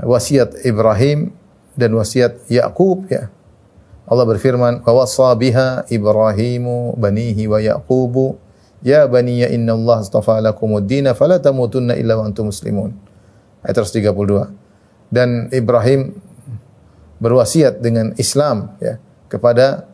wasiat Ibrahim dan wasiat Yakub ya. Allah berfirman, "Wa wassa biha Ibrahimu banihi wa Yaqubu ya baniya innallaha astafa lakumuddin fala tamutunna illa wa antum muslimun." Ayat 132. Dan Ibrahim berwasiat dengan Islam ya kepada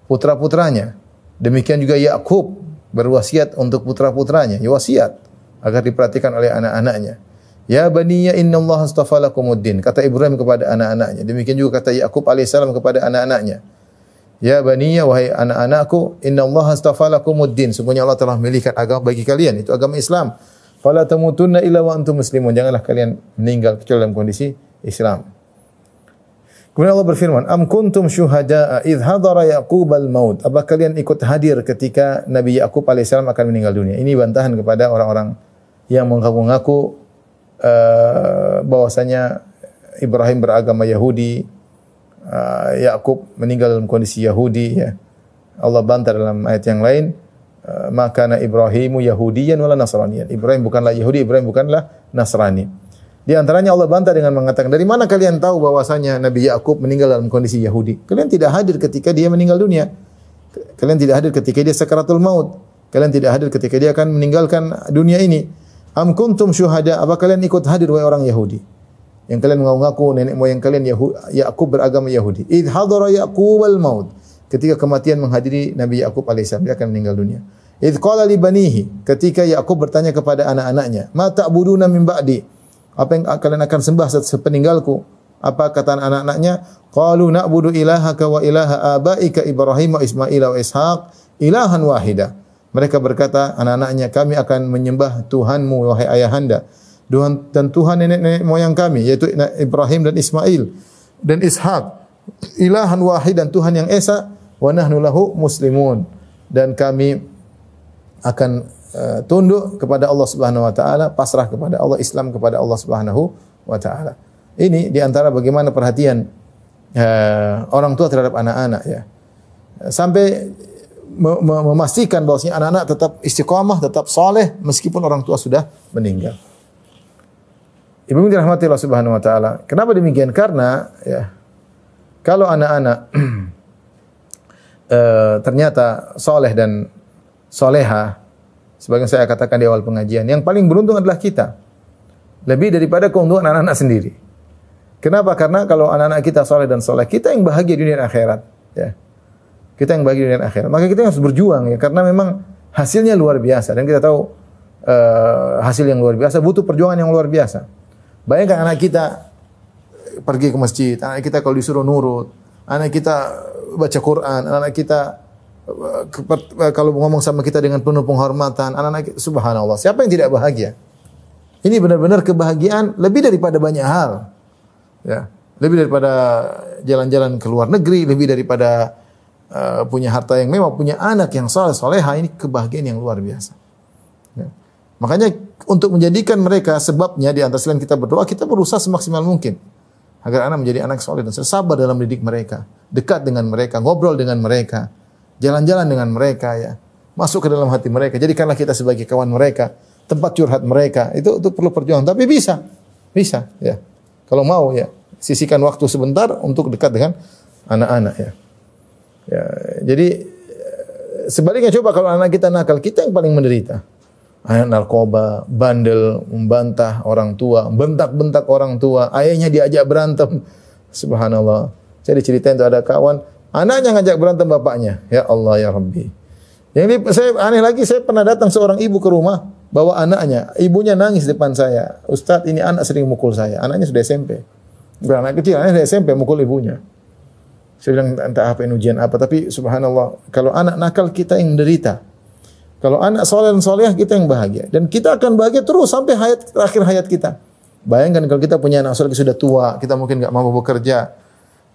putra-putranya. Demikian juga Yakub berwasiat untuk putra-putranya, ya wasiat agar diperhatikan oleh anak-anaknya. Ya baniya innallaha astafa lakumuddin, kata Ibrahim kepada anak-anaknya. Demikian juga kata Yakub alaihissalam kepada anak-anaknya. Ya baniya, wahai anak-anakku, innallaha astafa lakumuddin, sungguhnya Allah telah memilihkan agama bagi kalian, itu agama Islam. Fala tamutunna illa wa antum muslimun, janganlah kalian meninggal kecuali dalam kondisi Islam. Kemudian Allah berfirman, Am kuntum syuhada'a idh hadara Yaqubal maut. Apa kalian ikut hadir ketika Nabi Yakub alaihissalam akan meninggal dunia? Ini bantahan kepada orang-orang yang mengaku-ngaku bahwasanya Ibrahim beragama Yahudi, Yakub meninggal dalam kondisi Yahudi ya. Allah bantah dalam ayat yang lain, maka Ibrahimu Yahudiyan wala Nasraniyan. Ibrahim bukanlah Yahudi, Ibrahim bukanlah Nasrani. Di antaranya Allah bantah dengan mengatakan, dari mana kalian tahu bahwasanya Nabi Yakub meninggal dalam kondisi Yahudi? Kalian tidak hadir ketika dia meninggal dunia. Kalian tidak hadir ketika dia sakaratul maut. Kalian tidak hadir ketika dia akan meninggalkan dunia ini. Am kuntum syuhada, apa kalian ikut hadir wahai orang Yahudi? Yang kalian mengaku nenek moyang kalian Yakub beragama Yahudi. Idh hadara Yaqubal maut. Ketika kematian menghadiri Nabi Yakub alaihissalam, dia akan meninggal dunia. Idh qala li banihi, ketika Yakub bertanya kepada anak-anaknya, ma ta'buduna min ba'di? Apa yang kalian akan sembah sepeninggalku? Apa kata anak-anaknya? Qalu na'budu ilahaka wa ilaha abaika Ibrahim wa Ismail wa Ishaq ilahan wahida. Mereka berkata, anak-anaknya, kami akan menyembah Tuhanmu wahai ayahanda dan Tuhan nenek-nenek moyang kami, yaitu Ibrahim dan Ismail dan Ishaq, ilahan wahid, dan Tuhan yang esa, wa nahnu lahu muslimun, dan kami akan tunduk kepada Allah Subhanahu wa taala, pasrah kepada Allah, Islam kepada Allah Subhanahu wa taala. Ini di antara bagaimana perhatian orang tua terhadap anak-anak ya. Sampai memastikan bahwasanya anak-anak tetap istiqamah, tetap saleh meskipun orang tua sudah meninggal. Ibu dirahmati Allah Subhanahu wa taala. Kenapa demikian? Karena ya, kalau anak-anak ternyata saleh dan soleha, sebagian saya katakan di awal pengajian, yang paling beruntung adalah kita. Lebih daripada keuntungan anak-anak sendiri. Kenapa? Karena kalau anak-anak kita saleh dan soleh, kita yang bahagia dunia dan akhirat, ya. Kita yang bahagia dunia dan akhirat. Maka kita harus berjuang ya, karena memang hasilnya luar biasa, dan kita tahu hasil yang luar biasa butuh perjuangan yang luar biasa. Bayangkan anak kita pergi ke masjid, anak kita kalau disuruh nurut, anak kita baca Quran, anak kita kalau ngomong sama kita dengan penuh penghormatan, anak-anak kita, subhanallah, siapa yang tidak bahagia? Ini benar-benar kebahagiaan lebih daripada banyak hal. Ya, lebih daripada jalan-jalan ke luar negeri, lebih daripada punya harta yang mewah, punya anak yang saleh soleha, ini kebahagiaan yang luar biasa. Ya. Makanya untuk menjadikan mereka, sebabnya di antara selain kita berdoa, kita berusaha semaksimal mungkin agar anak menjadi anak soleh dan sabar dalam mendidik mereka, dekat dengan mereka, ngobrol dengan mereka, jalan-jalan dengan mereka, ya, masuk ke dalam hati mereka. Jadikanlah kita sebagai kawan mereka, tempat curhat mereka. Itu perlu perjuangan, tapi bisa, ya. Kalau mau ya, sisihkan waktu sebentar untuk dekat dengan anak-anak ya. Ya, jadi sebaliknya coba kalau anak kita nakal, kita yang paling menderita. Anak narkoba, bandel, membantah orang tua, bentak-bentak orang tua, ayahnya diajak berantem. Subhanallah. Saya diceritain tuh ada kawan, anaknya ngajak berantem bapaknya. Ya Allah ya Rabbi. Yang saya aneh lagi, saya pernah datang seorang ibu ke rumah bawa anaknya, ibunya nangis depan saya. Ustaz, ini anak sering mukul saya. Anaknya sudah SMP. Anak kecil, anaknya sudah SMP mukul ibunya. Saya bilang entah apa ujian apa, tapi subhanallah, kalau anak nakal kita yang menderita. Kalau anak soleh dan solehah kita yang bahagia, dan kita akan bahagia terus sampai terakhir hayat kita. Bayangkan kalau kita punya anak soleh sudah tua, kita mungkin enggak mampu bekerja.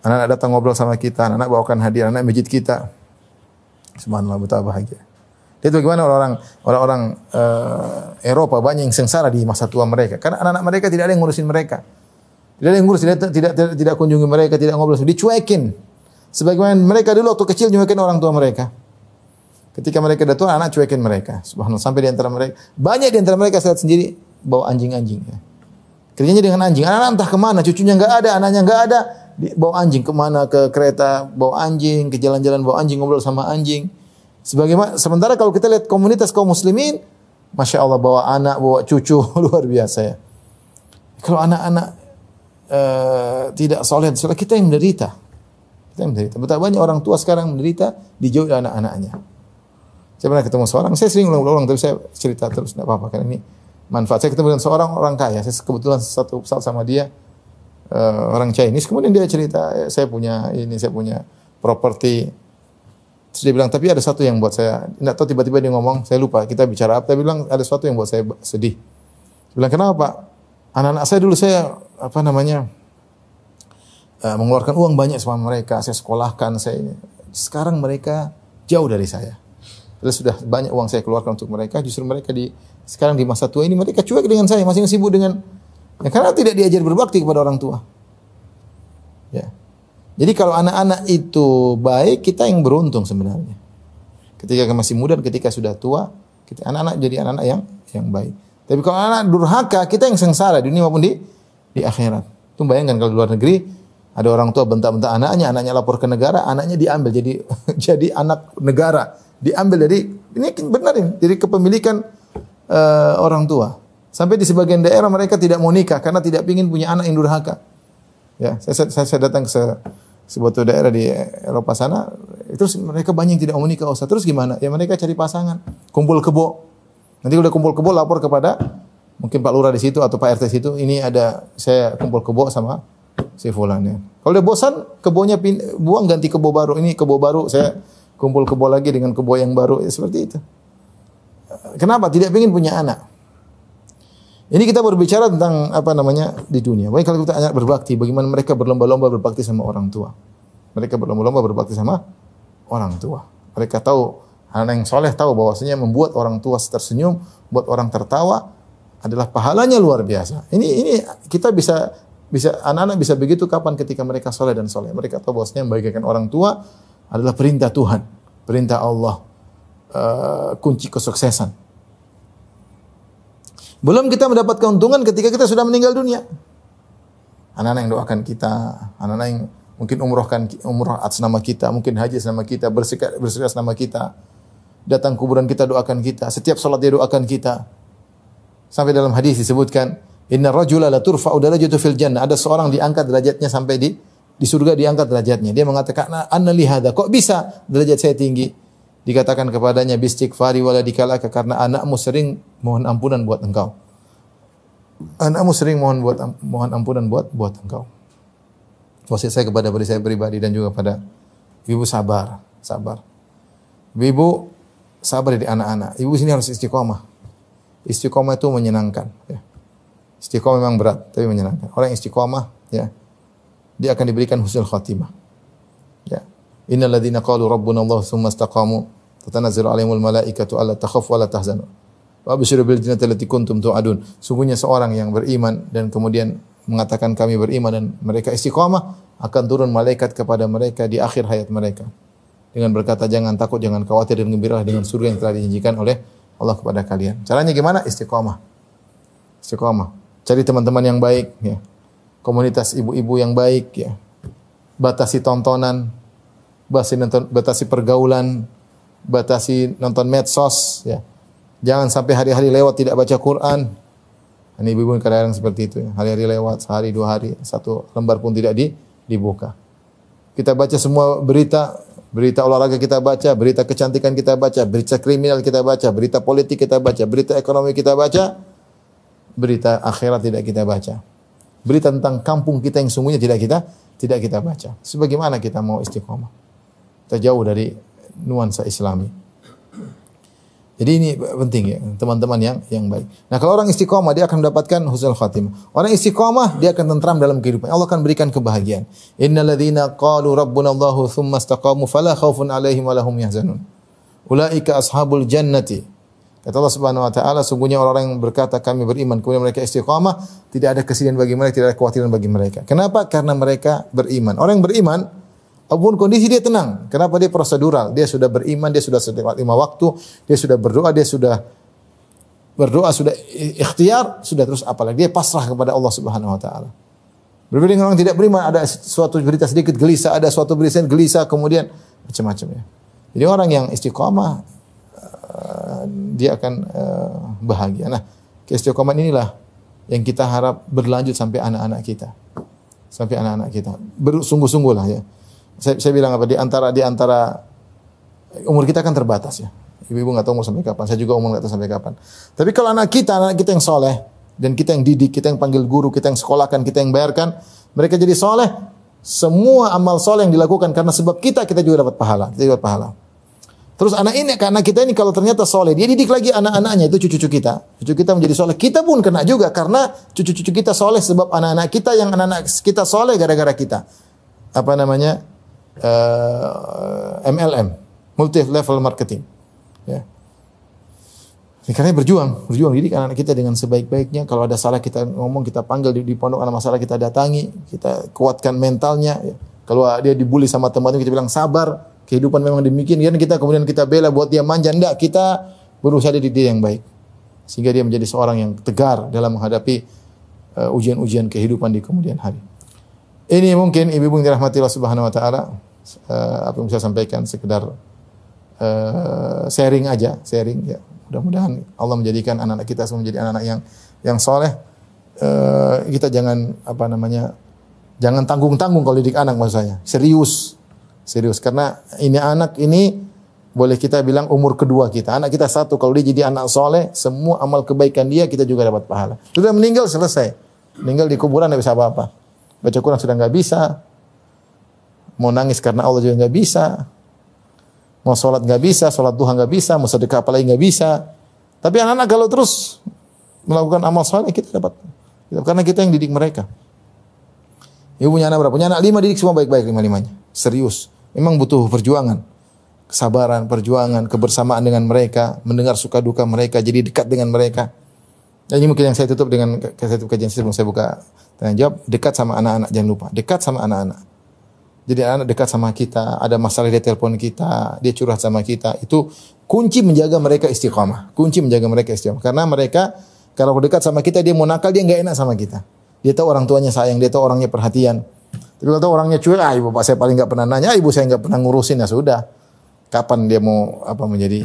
Anak-anak datang ngobrol sama kita, anak bawakan hadiah, anak masjid kita. Subhanallah, betapa bahagia. Itu bagaimana orang-orang Eropa banyak yang sengsara di masa tua mereka, karena anak-anak mereka tidak ada yang ngurusin mereka. Tidak ada yang ngurus, tidak kunjungi mereka, tidak ngobrol, dicuekin. Sebagaimana mereka dulu waktu kecil nyuekin orang tua mereka. Ketika mereka dah tua, anak cuekin mereka. Subhanallah, sampai di antara mereka, banyak di antara mereka saya lihat sendiri bawa anjing-anjing. Ya. Kerjanya dengan anjing. Anak-anak entah kemana, cucunya nggak ada, anaknya nggak ada, bawa anjing kemana, ke kereta bawa anjing, ke jalan-jalan bawa anjing, ngobrol sama anjing. Sementara kalau kita lihat komunitas kaum muslimin, Masya Allah, bawa anak, bawa cucu, luar biasa ya. Kalau anak-anak tidak soleh, kita yang menderita. Kita yang menderita. Betapa banyak orang tua sekarang menderita dijauhi anak-anaknya. Saya pernah ketemu seorang, saya sering ulang-ulang, tapi saya cerita terus, tidak apa-apa, karena ini manfaat. Saya ketemu dengan seorang orang kaya, saya kebetulan satu pesawat sama dia, orang Chinese, kemudian dia cerita, saya punya ini, saya punya properti. Terus dia bilang, tapi ada satu yang buat saya, tidak tahu, tiba-tiba dia ngomong, saya lupa kita bicara apa, dia bilang ada sesuatu yang buat saya sedih. Dia bilang, kenapa Pak? Anak-anak saya dulu saya, mengeluarkan uang banyak sama mereka, saya sekolahkan, sekarang mereka jauh dari saya. Padahal sudah banyak uang saya keluarkan untuk mereka, justru mereka sekarang di masa tua ini, mereka cuek dengan saya, masih sibuk dengan, karena tidak diajar berbakti kepada orang tua. Ya. Jadi kalau anak-anak itu baik, kita yang beruntung sebenarnya. Ketika masih muda, ketika sudah tua, anak-anak jadi anak-anak yang baik. Tapi kalau anak durhaka, kita yang sengsara di dunia maupun di akhirat. Itu bayangkan kalau di luar negeri ada orang tua bentak-bentak anaknya lapor ke negara, anaknya diambil jadi anak negara, diambil dari ini benar ini, jadi kepemilikan orang tua. Sampai di sebagian daerah mereka tidak mau nikah karena tidak ingin punya anak yang durhaka. Ya, saya datang ke sebuah daerah di Eropa sana, terus mereka banyak yang tidak mau nikah, Ustaz. Terus gimana? Ya mereka cari pasangan, kumpul kebo. Nanti udah kumpul kebo lapor kepada mungkin Pak Lurah di situ atau Pak RT situ, ini ada saya kumpul kebo sama si fulan ya. Kalau udah bosan, kebonya buang, ganti kebo baru. Ini kebo baru, saya kumpul kebo lagi dengan kebo yang baru, ya, seperti itu. Kenapa? Tidak ingin punya anak. Ini kita berbicara tentang di dunia. Baik, kalau kita anak berbakti, bagaimana mereka berlomba-lomba berbakti sama orang tua. Mereka berlomba-lomba berbakti sama orang tua. Mereka tahu, anak yang soleh tahu bahwasanya membuat orang tua tersenyum, buat orang tertawa adalah pahalanya luar biasa. Ini kita bisa anak-anak bisa begitu kapan? Ketika mereka soleh dan soleh. Mereka tahu bahwasanya membahagiakan orang tua adalah perintah Tuhan, perintah Allah, kunci kesuksesan. Belum kita mendapat keuntungan ketika kita sudah meninggal dunia. Anak-anak yang doakan kita, anak-anak yang mungkin umrah atas nama kita, mungkin haji atas nama kita, bersedekah atas nama kita, datang kuburan kita doakan kita, setiap salat dia doakan kita. Sampai dalam hadis disebutkan, inna rajula la turfa'u darajatuhu fil jannah. Ada seorang diangkat derajatnya sampai di surga, diangkat derajatnya. Dia mengatakan, anna li hadza, kok bisa derajat saya tinggi? Dikatakan kepadanya, bistighfari waladikalaka, karena anakmu sering mohon ampunan buat engkau. Anakmu sering mohon ampunan buat engkau. Wasiat saya kepada diri saya pribadi dan juga pada ibu, sabar. Ibu sabar di anak-anak. Ibu sini harus istiqomah. Istiqomah itu menyenangkan. Ya. Istiqomah memang berat, tapi menyenangkan. Orang yang istiqomah, ya, dia akan diberikan husnul khatimah. Ya. Innal ladzina qalu rabbuna Allah tsumma istaqamu tatanazzalu 'alaihimul malaikatu alla takhafu wa la tahzanu wa abshiru bil jannati allati kuntum tu'adun. Sungguhnya seorang yang beriman dan kemudian mengatakan kami beriman dan mereka istiqamah, akan turun malaikat kepada mereka di akhir hayat mereka dengan berkata, jangan takut, jangan khawatir, dan gembiralah dengan surga yang telah dijanjikan oleh Allah kepada kalian. Caranya gimana? Istiqamah. Cari teman-teman yang baik, ya. Komunitas ibu-ibu yang baik, ya. Batasi tontonan, batasi pergaulan, batasi nonton medsos, ya. Jangan sampai hari-hari lewat tidak baca Quran. Ini ibu-ibu kadang-kadang seperti itu, ya. Hari-hari lewat, sehari, 2 hari, 1 lembar pun tidak dibuka. Kita baca semua berita olahraga kita baca, berita kecantikan kita baca, berita kriminal kita baca, berita politik kita baca, berita ekonomi kita baca, berita akhirat tidak kita baca. Berita tentang kampung kita yang sungguhnya tidak kita baca. Sebagaimana kita mau istiqomah? Kita jauh dari nuansa Islami. Jadi ini penting, ya, teman-teman yang baik. Nah, kalau orang istiqomah dia akan mendapatkan husnul khatimah. Orang istiqomah dia akan tentram dalam kehidupan. Allah akan berikan kebahagiaan. Innal ladzina qalu rabbuna Allahu tsumma istaqamu fala khaufun 'alaihim wa lahum yahzanun. Ulaika ashabul jannati. Kata Allah Subhanahu wa taala, sungguhnya orang-orang yang berkata kami beriman, kemudian mereka istiqamah, tidak ada kesedihan bagi mereka, tidak ada kekhawatiran bagi mereka. Kenapa? Karena mereka beriman. Orang yang beriman, apapun kondisi dia tenang. Kenapa? Dia prosedural. Dia sudah beriman, dia sudah sholat 5 waktu, dia sudah berdoa, dia sudah berdoa sudah ikhtiar, sudah terus apalagi dia pasrah kepada Allah Subhanahu wa taala. Berbeda dengan orang tidak beriman, ada suatu berita sedikit gelisah, ada suatu berita gelisah, kemudian macam-macam ya. Jadi orang yang istiqamah dia akan bahagia. Nah, keistiqomahan inilah yang kita harap berlanjut sampai anak-anak kita. Sampai anak-anak kita. Bersungguh-sungguhlah ya. Saya bilang apa, di antara umur kita kan terbatas ya. Ibu-ibu nggak tahu umur sampai kapan. Saya juga umur nggak tahu sampai kapan. Tapi kalau anak kita yang soleh, dan kita yang didik, kita yang panggil guru, kita yang sekolahkan, kita yang bayarkan, mereka jadi soleh, semua amal soleh yang dilakukan karena sebab kita juga dapat pahala. Kita dapat pahala. Terus anak kita ini kalau ternyata soleh, dia didik lagi anak-anaknya, itu cucu-cucu kita. Cucu kita menjadi soleh, kita pun kena juga karena cucu-cucu kita soleh sebab anak-anak kita yang anak-anak kita soleh gara-gara kita. Apa namanya? MLM, multi level marketing. Ya. Karena berjuang didik anak-anak kita dengan sebaik-baiknya. Kalau ada salah kita ngomong, kita panggil di pondok, ada masalah kita datangi, kita kuatkan mentalnya. Ya. Kalau dia dibully sama teman-teman, kita bilang sabar, kehidupan memang demikian. Kemudian kita bela buat dia manja, enggak, kita berusaha didik dia yang baik. Sehingga dia menjadi seorang yang tegar dalam menghadapi ujian-ujian kehidupan di kemudian hari. Ini mungkin ibu-ibu yang dirahmati Allah Subhanahu wa taala, apa yang saya sampaikan sekedar sharing aja, ya. Mudah-mudahan Allah menjadikan anak-anak kita semua menjadi anak-anak yang soleh. Kita jangan jangan tanggung-tanggung kalau didik anak, maksud saya. Serius karena anak ini boleh kita bilang umur kedua kita. Anak kita satu, kalau dia jadi anak soleh, semua amal kebaikan dia kita juga dapat pahala. Sudah meninggal selesai. Meninggal di kuburan tidak bisa apa-apa. Baca Quran sudah nggak bisa. Mau nangis karena Allah juga nggak bisa. Mau sholat nggak bisa, sholat duha nggak bisa, mau sedekah apalagi nggak bisa. Tapi anak-anak kalau terus melakukan amal soleh kita dapat, karena kita yang didik mereka. Ibu punya anak berapa? Punya anak 5, didik semua baik-baik 5-5-nya. Serius. Memang butuh perjuangan, kesabaran, perjuangan, kebersamaan dengan mereka, mendengar suka duka mereka, jadi dekat dengan mereka. Dan ini mungkin yang saya tutup dengan kajian sebelum saya buka tanya jawab. Dekat sama anak-anak, jangan lupa. Dekat sama anak-anak. Jadi anak dekat sama kita, ada masalah dia telepon kita, dia curhat sama kita. Itu kunci menjaga mereka istiqamah. Karena mereka kalau dekat sama kita, dia mau nakal, dia nggak enak sama kita. Dia tahu orang tuanya sayang, dia tahu orangnya perhatian. Tapi kalau tahu orangnya cuek, ibu bapak saya paling nggak pernah nanya, ibu saya nggak pernah ngurusin, ya sudah. Kapan dia mau menjadi?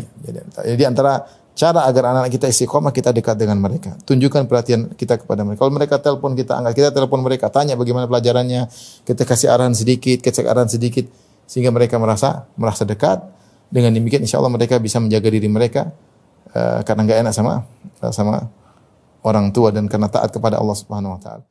Jadi antara cara agar anak-anak kita istiqomah, kita dekat dengan mereka. Tunjukkan perhatian kita kepada mereka. Kalau mereka telepon kita, angkat, kita telepon mereka, tanya bagaimana pelajarannya, kita kasih arahan sedikit, sehingga mereka merasa dekat. Dengan demikian insya Allah mereka bisa menjaga diri mereka, karena nggak enak sama orang tua dan karena taat kepada Allah Subhanahu wa taala.